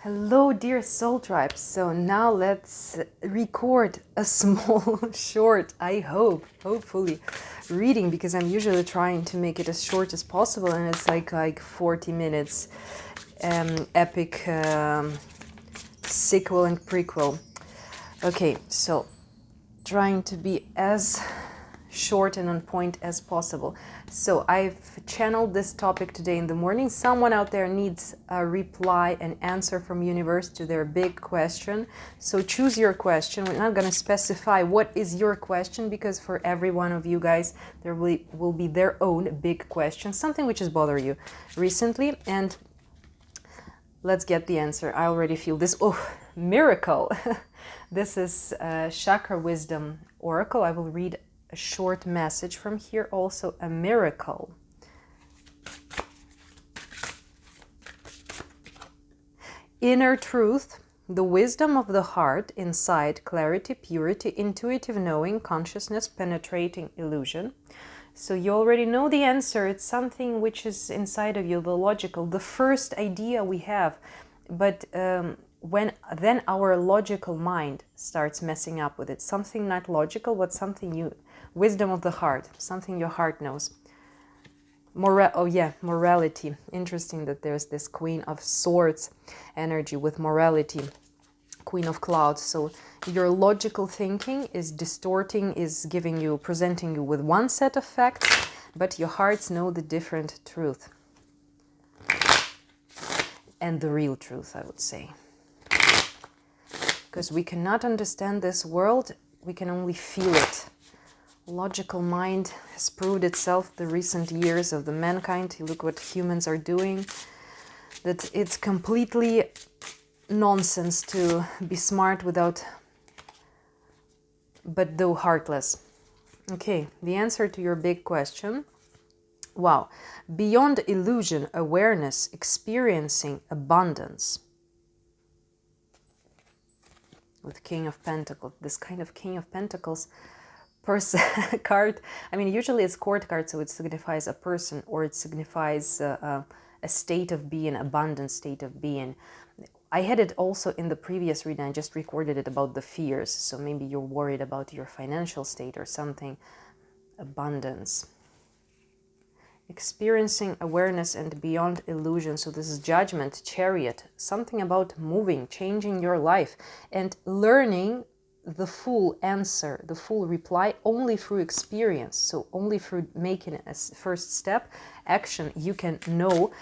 Hello, dear soul tribe. So now let's record a small, short, I hope, hopefully, reading, because I'm usually trying to make it as short as possible, and it's like 40 minutes, epic sequel and prequel. Okay, so trying to be as short and on point as possible. So I've channeled this topic today in the morning. Someone out there needs a reply, an answer from universe to their big question. So choose your question. We're not going to specify what is your question, because for every one of you guys there will be their own big question, something which has bothered you recently, and let's get the answer. I already feel this. Oh, miracle. This is Chakra Wisdom Oracle. I will read a short message from here, also a miracle. Inner truth, the wisdom of the heart, insight, clarity, purity, intuitive knowing, consciousness, penetrating illusion. So you already know the answer. It's something which is inside of you, the logical, the first idea we have. But when then our logical mind starts messing up with it, something not logical, but something wisdom of the heart, something your heart knows. Morality. Interesting that there's this Queen of Swords energy with morality, Queen of Clouds. So your logical thinking is distorting, is presenting you with one set of facts, but your hearts know the different truth. And the real truth, I would say. Because we cannot understand this world, we can only feel it. Logical mind has proved itself the recent years of the mankind. You look what humans are doing, that it's completely nonsense to be smart but though heartless. Okay, the answer to your big question. Wow. Beyond illusion, awareness, experiencing abundance. With King of Pentacles, this kind of King of Pentacles card. I mean, usually it's court card, so it signifies a person, or it signifies a state of being, abundant state of being. I had it also in the previous reading. I just recorded it about the fears. So maybe you're worried about your financial state or something. Abundance. Experiencing awareness and beyond illusion. So this is Judgment, Chariot. Something about moving, changing your life, and learning the full answer, the full reply, only through experience. So only through making a first step, action, you can know,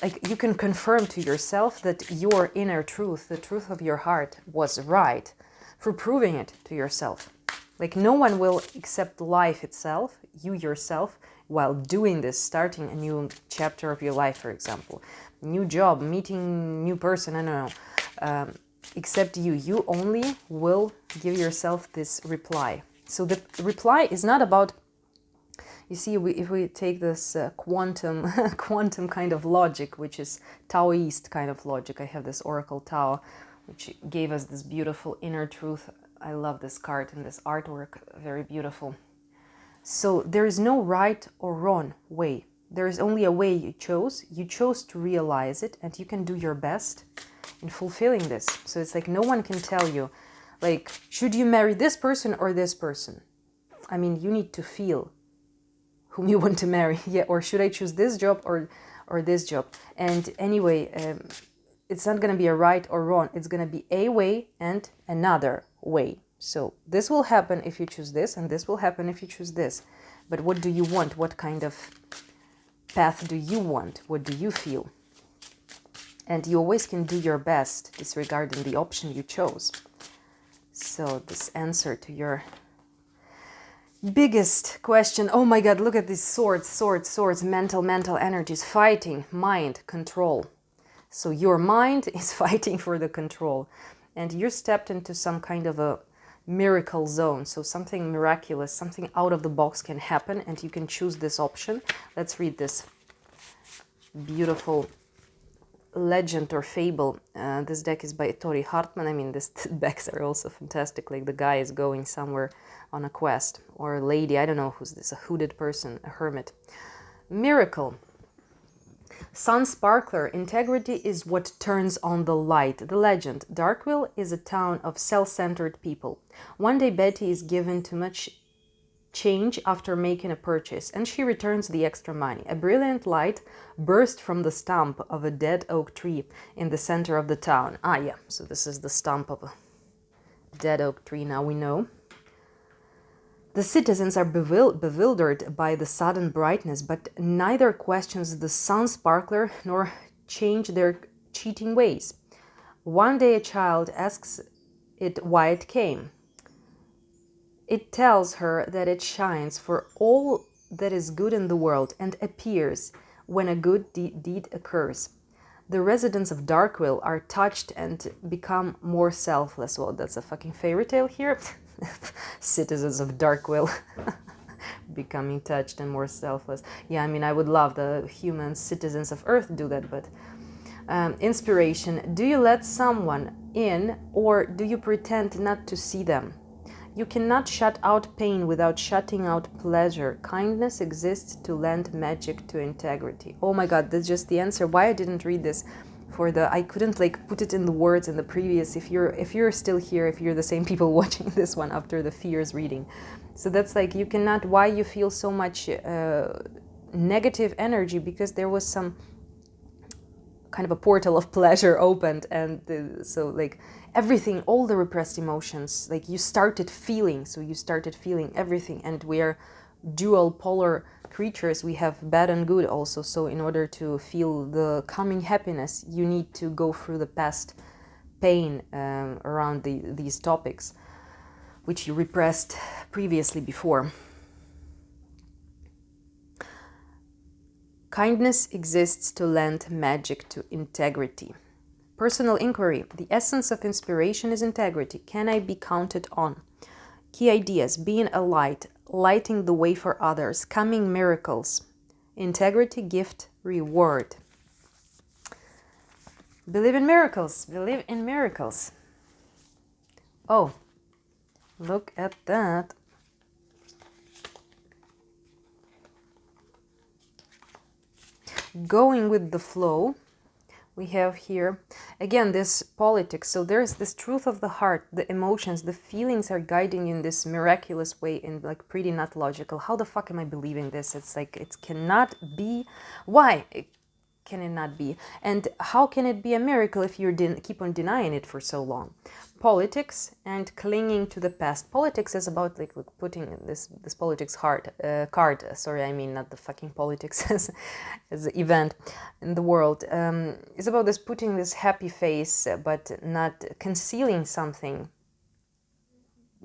like you can confirm to yourself that your inner truth, the truth of your heart, was right, through proving it to yourself. Like no one will accept life itself, you yourself, while doing this, starting a new chapter of your life, for example, new job, meeting new person, I don't know, except you only will give yourself this reply. So the reply is not about, you see, if we take this quantum kind of logic, which is Taoist kind of logic. I have this Oracle Tao, which gave us this beautiful inner truth. I love this card and this artwork, very beautiful. So there is no right or wrong way. There is only a way you chose. You chose to realize it, and you can do your best in fulfilling this. So it's like no one can tell you, like, should you marry this person or this person? I mean, you need to feel whom you want to marry. Yeah, or should I choose this job or this job? And anyway, it's not going to be a right or wrong. It's going to be a way and another way. So this will happen if you choose this, and this will happen if you choose this. But what do you want? What kind of path do you want? What do you feel? And you always can do your best disregarding the option you chose. So this answer to your biggest question. Oh my God, look at these swords, mental energies, fighting, mind, control. So your mind is fighting for the control. And you stepped into some kind of a miracle zone. So something miraculous, something out of the box can happen, and you can choose this option. Let's read this beautiful legend or fable. This deck is by Tori Hartman. I mean, these decks are also fantastic. Like the guy is going somewhere on a quest, or a lady, I don't know who's this, a hooded person, a hermit. Miracle. Sun Sparkler, integrity is what turns on the light. The legend, Darkville is a town of self-centered people. One day Betty is given too much change after making a purchase, and she returns the extra money. A brilliant light burst from the stump of a dead oak tree in the center of the town. Ah, yeah, so this is the stump of a dead oak tree, now we know. The citizens are bewildered by the sudden brightness, but neither questions the sun sparkler nor change their cheating ways. One day a child asks it why it came. It tells her that it shines for all that is good in the world and appears when a good deed occurs. The residents of Darkville are touched and become more selfless. Well, that's a fucking fairy tale here. Citizens of Darkville becoming touched and more selfless. Yeah, I mean, I would love the human citizens of Earth do that, but inspiration. Do you let someone in or do you pretend not to see them? You cannot shut out pain without shutting out pleasure. Kindness exists to lend magic to integrity. Oh my god, that's just the answer. Why I didn't read this I couldn't like put it in the words in the previous. If you're still here, if you're the same people watching this one after the fears reading. So that's like, you cannot, why you feel so much negative energy, because there was some kind of a portal of pleasure opened, and so like everything, all the repressed emotions, like you started feeling everything, and we are dual polar creatures. We have bad and good also, so in order to feel the coming happiness, you need to go through the past pain around these topics, which you repressed previously before. Kindness exists to lend magic to integrity. Personal inquiry. The essence of inspiration is integrity. Can I be counted on? Key ideas. Being a light, lighting the way for others, coming miracles. Integrity, gift, reward. Believe in miracles. Believe in miracles. Oh, look at that. Going with the flow, we have here again this politics. So there's this truth of the heart, the emotions, the feelings are guiding you in this miraculous way, in like pretty not logical. How the fuck am I believing this? It's like, it cannot be. Why can it not be? And how can it be a miracle if you keep on denying it for so long? Politics and clinging to the past. Politics is about like putting this politics card. Sorry, I mean not the fucking politics as an event in the world. It's about this putting this happy face, but not concealing something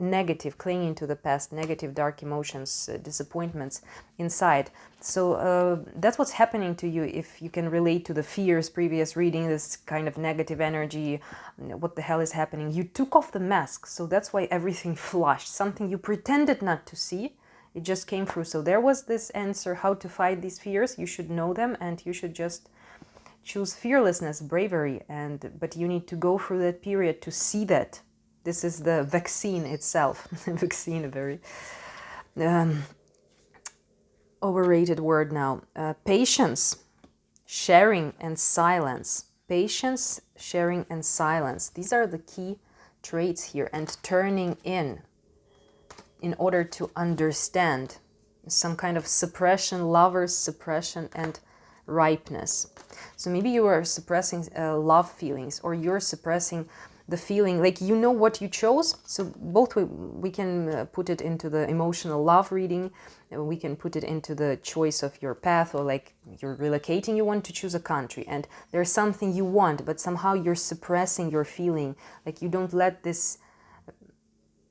negative, clinging to the past, negative, dark emotions, disappointments inside. So that's what's happening to you if you can relate to the fears, previous reading, this kind of negative energy. What the hell is happening? You took off the mask, so that's why everything flushed. Something you pretended not to see, it just came through. So there was this answer, how to fight these fears. You should know them, and you should just choose fearlessness, bravery, but you need to go through that period to see that. This is the vaccine itself. Vaccine, a very overrated word now. Patience, sharing, and silence. Patience, sharing, and silence. These are the key traits here. And turning in order to understand. Some kind of suppression, lovers, suppression, and ripeness. So maybe you are suppressing love feelings, or you're suppressing the feeling, like you know what you chose. So both we can put it into the emotional love reading, we can put it into the choice of your path, or like you're relocating, you want to choose a country, and there's something you want, but somehow you're suppressing your feeling, like you don't let this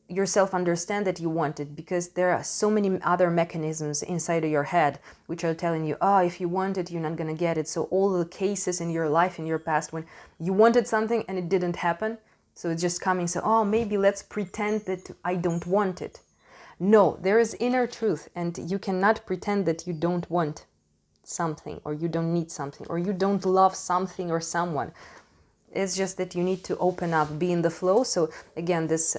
yourself understand that you want it, because there are so many other mechanisms inside of your head which are telling you, oh, if you want it, you're not going to get it. So all the cases in your life, in your past, when you wanted something and it didn't happen, so it's just coming, so, oh, maybe let's pretend that I don't want it. No, there is inner truth, and you cannot pretend that you don't want something, or you don't need something, or you don't love something or someone. It's just that you need to open up, be in the flow. So again, this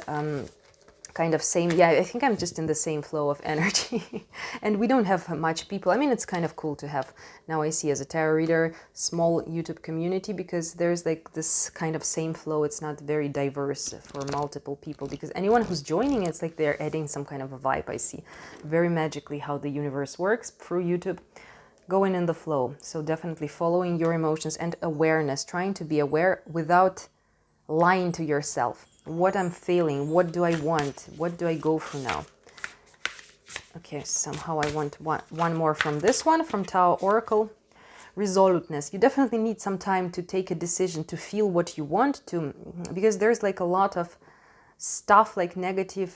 kind of same, yeah, I think I'm just in the same flow of energy. And we don't have much people. I mean, it's kind of cool to have, now I see as a tarot reader, small YouTube community, because there's like this kind of same flow. It's not very diverse for multiple people, because anyone who's joining, it's like they're adding some kind of a vibe. I see very magically how the universe works through YouTube, going in the flow. So definitely following your emotions and awareness, trying to be aware without lying to yourself. What I'm feeling, what do I want, what do I go for now? Okay, somehow I want one more from this one, from Tao Oracle. Resoluteness. You definitely need some time to take a decision, to feel what you want to, because there's like a lot of stuff, like negative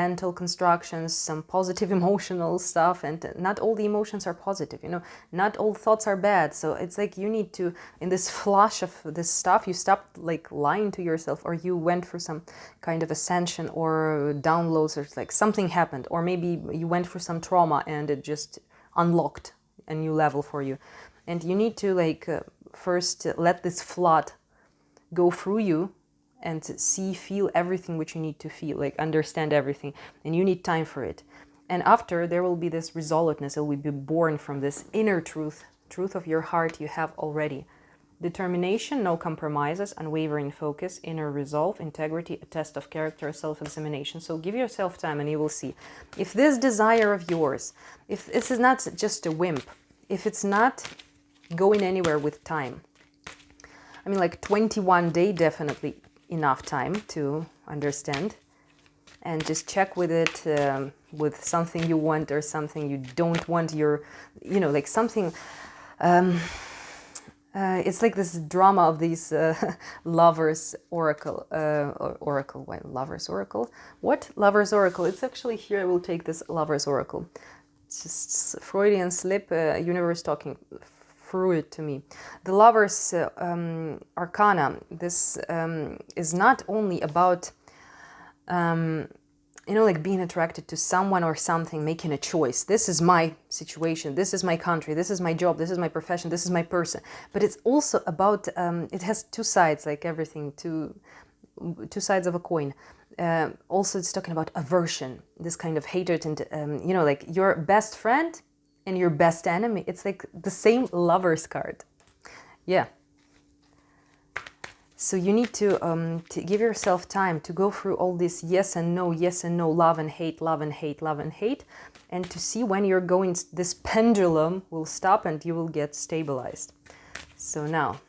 mental constructions, some positive emotional stuff, and not all the emotions are positive, you know, not all thoughts are bad. So it's like you need to, in this flush of this stuff, you stopped like lying to yourself, or you went through some kind of ascension or downloads, or like something happened, or maybe you went through some trauma and it just unlocked a new level for you. And you need to like first let this flood go through you and see, feel everything which you need to feel, like understand everything, and you need time for it. And after, there will be this resoluteness. It will be born from this inner truth of your heart you have already. Determination, no compromises, unwavering focus, inner resolve, integrity, a test of character, self-examination. So give yourself time and you will see. If this desire of yours, if this is not just a whim, if it's not going anywhere with time, I mean, like 21 day, definitely enough time to understand, and just check with it, with something you want or something you don't want, your, you know, like something, it's like this drama of these lovers oracle, lovers oracle, what? Lovers oracle, it's actually here, I will take this lovers oracle. It's just Freudian slip, universe talking through it to me. The Lovers Arcana, this is not only about, you know, like being attracted to someone or something, making a choice. This is my situation, this is my country, this is my job, this is my profession, this is my person. But it's also about, it has two sides, like everything, two sides of a coin. Also, it's talking about aversion, this kind of hatred, and, you know, like your best friend and your best enemy. It's like the same Lovers card. Yeah. So you need to give yourself time to go through all this yes and no, love and hate, love and hate, love and hate, and to see when you're going, this pendulum will stop and you will get stabilized. So now,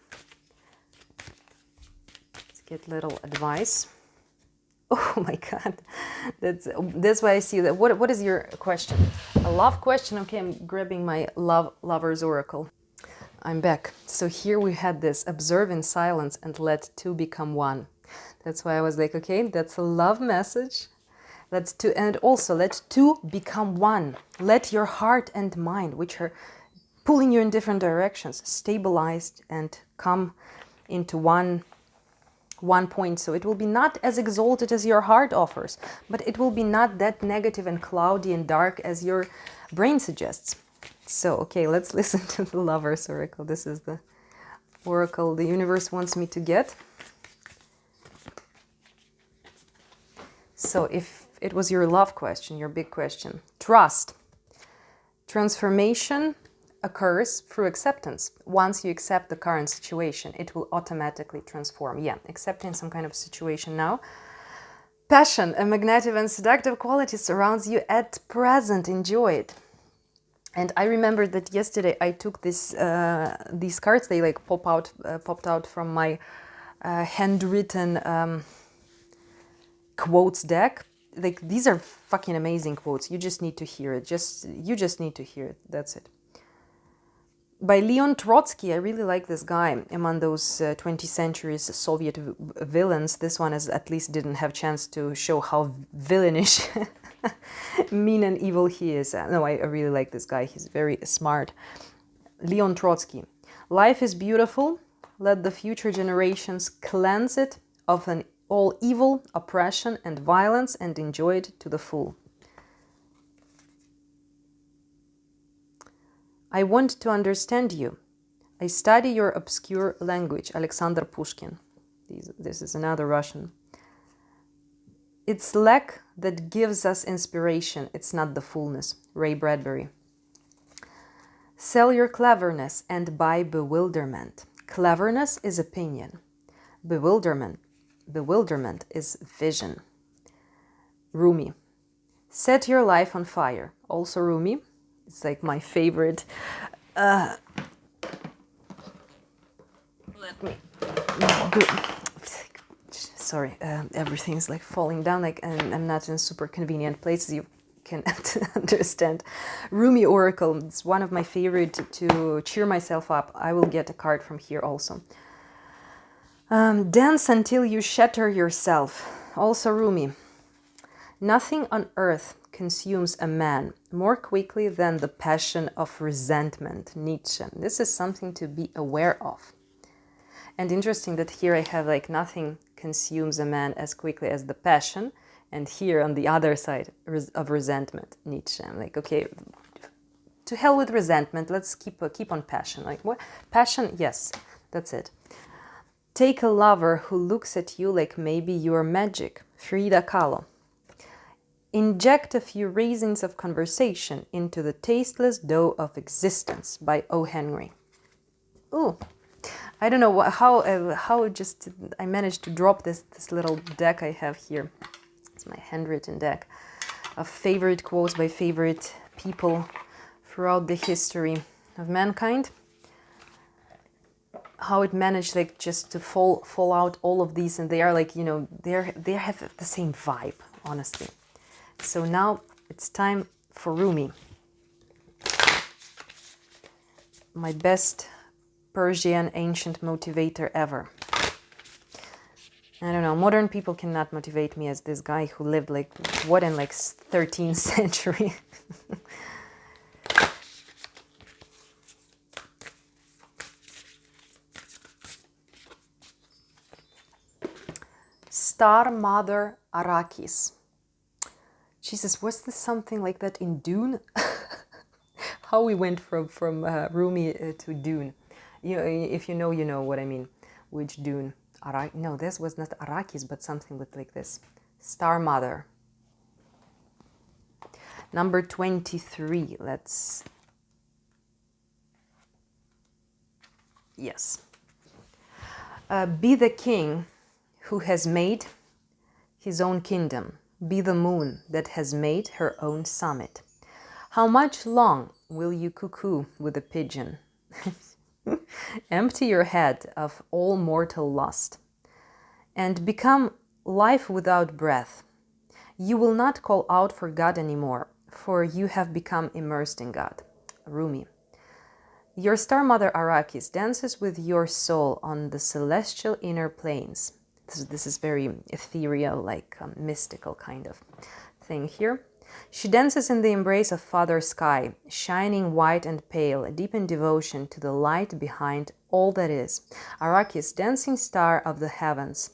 let's get little advice. Oh my God, that's why I see that. What is your question? A love question. Okay, I'm grabbing my Lovers Oracle. I'm back. So here we had this: observe in silence and let two become one. That's why I was like, okay, that's a love message. Let's two, and also let two become one. Let your heart and mind, which are pulling you in different directions, stabilized and come into one point. So it will be not as exalted as your heart offers, but it will be not that negative and cloudy and dark as your brain suggests. So, okay, let's listen to the Lovers Oracle. This is the oracle the universe wants me to get. So if it was your love question, your big question, trust. Transformation occurs through acceptance. Once you accept the current situation, it will automatically transform. Yeah, accepting some kind of situation now. Passion, a magnetic and seductive quality surrounds you at present. Enjoy it. And I remember that yesterday I took this these cards. They like popped out from my handwritten quotes deck. Like, these are fucking amazing quotes. You just need to hear it. You just need to hear it. That's it. By Leon Trotsky. I really like this guy. Among those 20th century's Soviet villains, this one at least didn't have chance to show how villainish, mean and evil he is. No, I really like this guy. He's very smart. Leon Trotsky. Life is beautiful. Let the future generations cleanse it of all evil, oppression, and violence, and enjoy it to the full. I want to understand you. I study your obscure language. Alexander Pushkin. This is another Russian. It's lack that gives us inspiration. It's not the fullness. Ray Bradbury. Sell your cleverness and buy bewilderment. Cleverness is opinion. Bewilderment is vision. Rumi. Set your life on fire. Also Rumi. It's like my favorite. Let me go. Sorry, everything's like falling down, like, and I'm not in super convenient places. You can understand. Rumi Oracle. It's one of my favorite to cheer myself up. I will get a card from here also. Dance until you shatter yourself. Also Rumi. Nothing on earth consumes a man more quickly than the passion of resentment. Nietzsche. This is something to be aware of. And interesting that here I have like nothing consumes a man as quickly as the passion. And here on the other side of resentment, Nietzsche. I'm like, okay, to hell with resentment. Let's keep on passion. Like what? Passion, yes, that's it. Take a lover who looks at you like maybe you're magic. Frida Kahlo. Inject a few raisins of conversation into the tasteless dough of existence by O. Henry. Ooh, I don't know how just I managed to drop this little deck I have here. It's my handwritten deck of favorite quotes by favorite people throughout the history of mankind. How it managed like just to fall out all of these, and they are like, you know, they have the same vibe, honestly. So now it's time for Rumi. My best Persian ancient motivator ever. I don't know, modern people cannot motivate me as this guy who lived like, what, in like 13th century. Star Mother Arrakis. Jesus, was this something like that in Dune? How we went from Rumi to Dune. You know, if you know, you know what I mean. Which Dune? No, this was not Arrakis, but something with like this. Star Mother. Number 23. Let's... Yes. Be the king who has made his own kingdom. Be the moon that has made her own summit. How much long will you cuckoo with a pigeon? Empty your head of all mortal lust and become life without breath. You will not call out for God anymore, for you have become immersed in God. Rumi. Your star mother Arrakis dances with your soul on the celestial inner planes. This is very ethereal, like mystical kind of thing here. She dances in the embrace of Father Sky, shining white and pale, deep in devotion to the light behind all that is. Arrakis, dancing star of the heavens,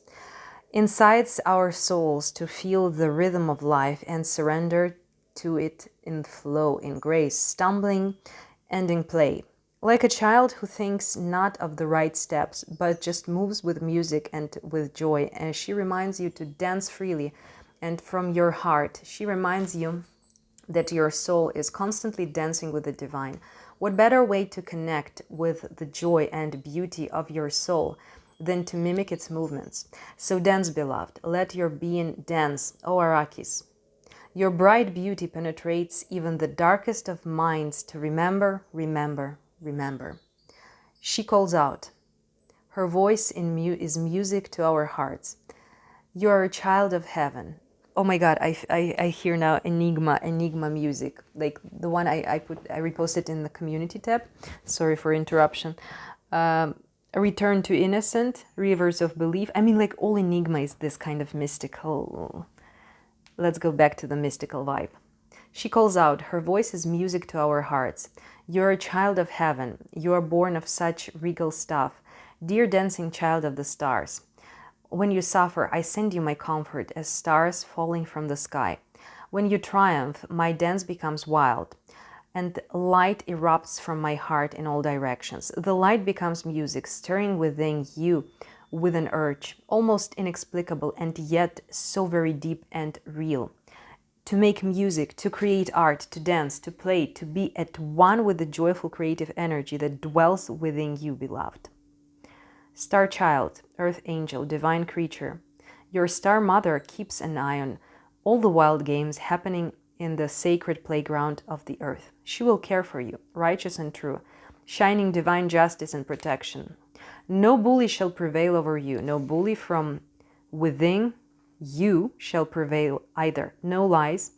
incites our souls to feel the rhythm of life and surrender to it in flow, in grace, stumbling and in play. Like a child who thinks not of the right steps, but just moves with music and with joy. And she reminds you to dance freely and from your heart. She reminds you that your soul is constantly dancing with the divine. What better way to connect with the joy and beauty of your soul than to mimic its movements? So dance, beloved. Let your being dance, O Arrakis. Your bright beauty penetrates even the darkest of minds to remember, remember, remember. She calls out. Her voice is music to our hearts. You are a child of heaven. Oh my God, I hear now enigma music, like the one I reposted in the community tab. Sorry for interruption. A return to innocent, rivers of belief. I mean, like all enigma is this kind of mystical. Let's go back to the mystical vibe. She calls out, her voice is music to our hearts. You're a child of heaven. You are born of such regal stuff. Dear dancing child of the stars. When you suffer, I send you my comfort as stars falling from the sky. When you triumph, my dance becomes wild, and light erupts from my heart in all directions. The light becomes music, stirring within you with an urge, almost inexplicable and yet so very deep and real. To make music, to create art, to dance, to play, to be at one with the joyful creative energy that dwells within you, beloved. Star child, earth angel, divine creature, your star mother keeps an eye on all the wild games happening in the sacred playground of the earth. She will care for you, righteous and true, shining divine justice and protection. No bully shall prevail over you, no bully from within you shall prevail either. No lies,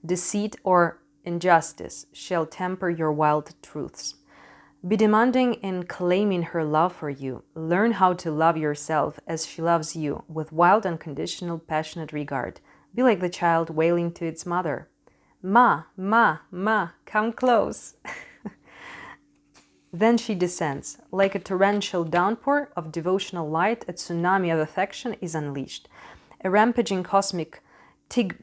deceit, or injustice shall temper your wild truths. Be demanding in claiming her love for you. Learn how to love yourself as she loves you, with wild, unconditional, passionate regard. Be like the child wailing to its mother. Ma, ma, ma, come close. Then she descends. Like a torrential downpour of devotional light, a tsunami of affection is unleashed. A rampaging cosmic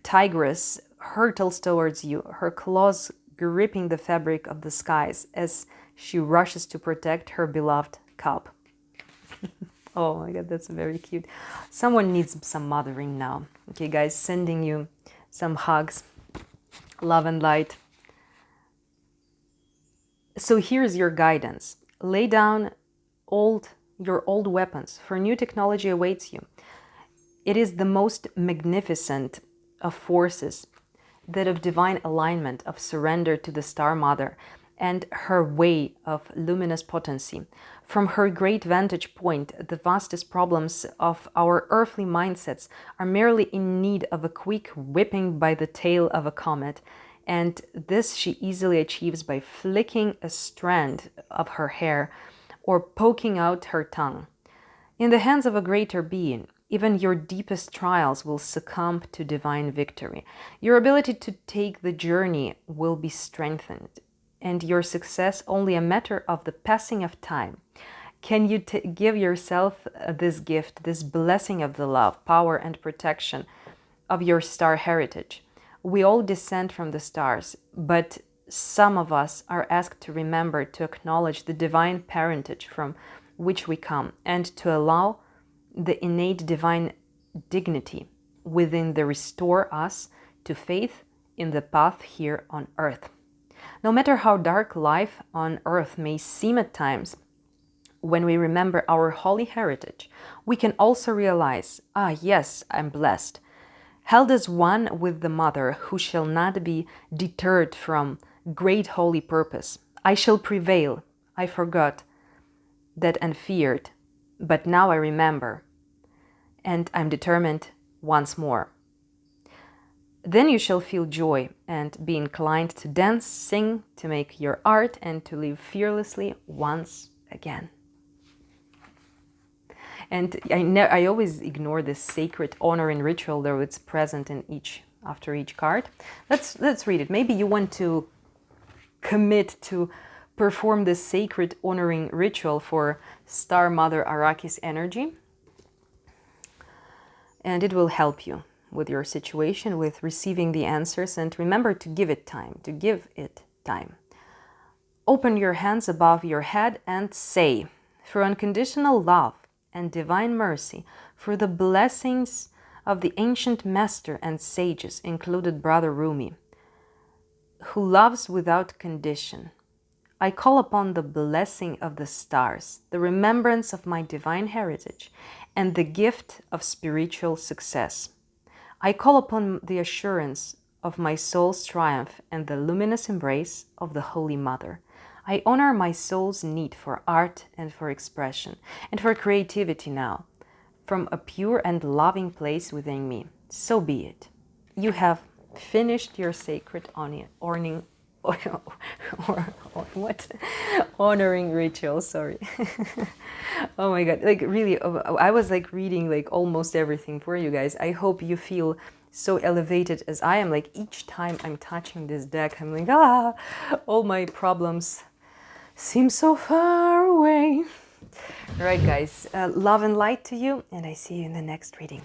tigress hurtles towards you, her claws gripping the fabric of the skies as she rushes to protect her beloved cub. Oh my God, that's very cute. Someone needs some mothering now. Okay, guys, sending you some hugs, love and light. So here's your guidance. Lay down your old weapons, for new technology awaits you. It is the most magnificent of forces, that of divine alignment, of surrender to the Star Mother and her way of luminous potency. From her great vantage point, the vastest problems of our earthly mindsets are merely in need of a quick whipping by the tail of a comet, and this she easily achieves by flicking a strand of her hair or poking out her tongue. In the hands of a greater being, even your deepest trials will succumb to divine victory. Your ability to take the journey will be strengthened, and your success only a matter of the passing of time. Can you give yourself this gift, this blessing of the love, power, and protection of your star heritage? We all descend from the stars, but some of us are asked to remember to acknowledge the divine parentage from which we come, and to allow the innate divine dignity within the restore us to faith in the path here on earth. No matter how dark life on earth may seem at times, when we remember our holy heritage, we can also realize, yes, I'm blessed, held as one with the Mother, who shall not be deterred from great holy purpose. I shall prevail. I forgot that and feared, but now I remember, and I'm determined once more. Then you shall feel joy and be inclined to dance, sing, to make your art, and to live fearlessly once again. And I always ignore this sacred honoring ritual, though it's present in after each card. Let's read it. Maybe you want to commit to perform this sacred honoring ritual for Star Mother Arrakis energy, and it will help you with your situation, with receiving the answers. And remember to give it time, Open your hands above your head and say, for unconditional love and divine mercy, for the blessings of the ancient master and sages, included Brother Rumi, who loves without condition, I call upon the blessing of the stars, the remembrance of my divine heritage, and the gift of spiritual success. I call upon the assurance of my soul's triumph and the luminous embrace of the Holy Mother. I honor my soul's need for art and for expression and for creativity now, from a pure and loving place within me. So be it. You have finished your sacred honoring ritual, sorry. Oh my God, like really, I was like reading like almost everything for you guys. I hope you feel so elevated as I am. Like each time I'm touching this deck, I'm like, all my problems seem so far away. All right, guys, love and light to you, and I see you in the next reading.